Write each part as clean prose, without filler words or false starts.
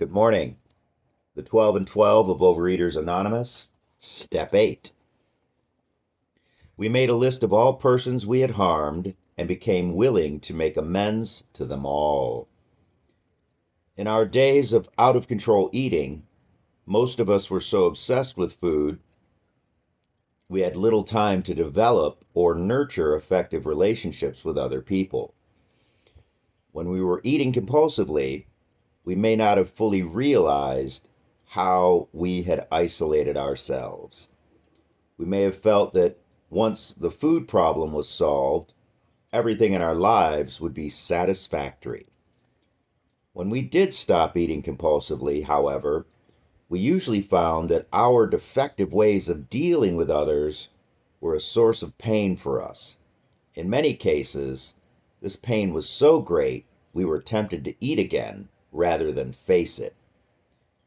Good morning. The 12 and 12 of Overeaters Anonymous, Step 8. We made a list of all persons we had harmed and became willing to make amends to them all. In our days of out-of-control eating, most of us were so obsessed with food, we had little time to develop or nurture effective relationships with other people. When we were eating compulsively, we may not have fully realized how we had isolated ourselves. We may have felt that once the food problem was solved, everything in our lives would be satisfactory. When we did stop eating compulsively, however, we usually found that our defective ways of dealing with others were a source of pain for us. In many cases, this pain was so great we were tempted to eat again rather than face it.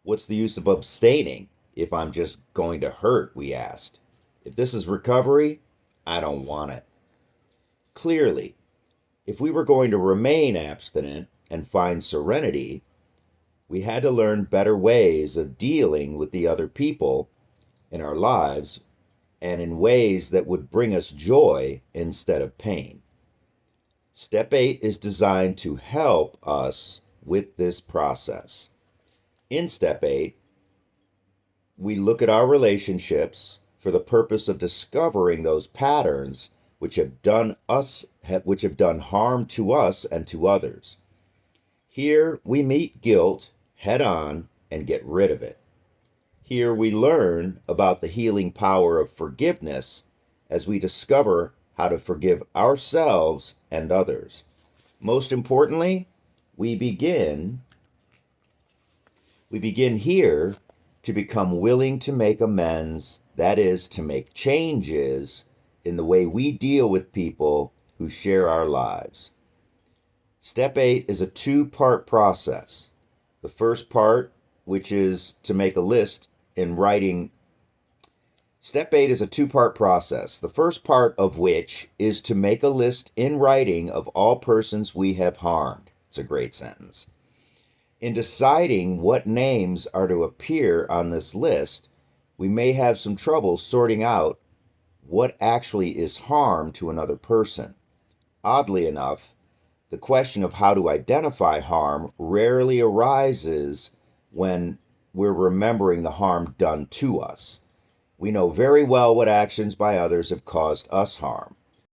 What's the use of abstaining if I'm just going to hurt, we asked. If this is recovery, I don't want it. Clearly, if we were going to remain abstinent and find serenity, we had to learn better ways of dealing with the other people in our lives and in ways that would bring us joy instead of pain. Step 8 is designed to help us with this process. In Step 8, we look at our relationships for the purpose of discovering those patterns which have done harm to us and to others. Here we meet guilt head on and get rid of it. Here we learn about the healing power of forgiveness as we discover how to forgive ourselves and others. Most importantly, we begin here to become willing to make amends, that is, to make changes in the way we deal with people who share our lives. Step 8 is a two-part process. The first part, which is to make a list in writing. Step 8 is a two-part process, the first part of which is to make a list in writing of all persons we have harmed. It's a great sentence. In deciding what names are to appear on this list, we may have some trouble sorting out what actually is harm to another person. Oddly enough, the question of how to identify harm rarely arises when we're remembering the harm done to us. We know very well what actions by others have caused us harm.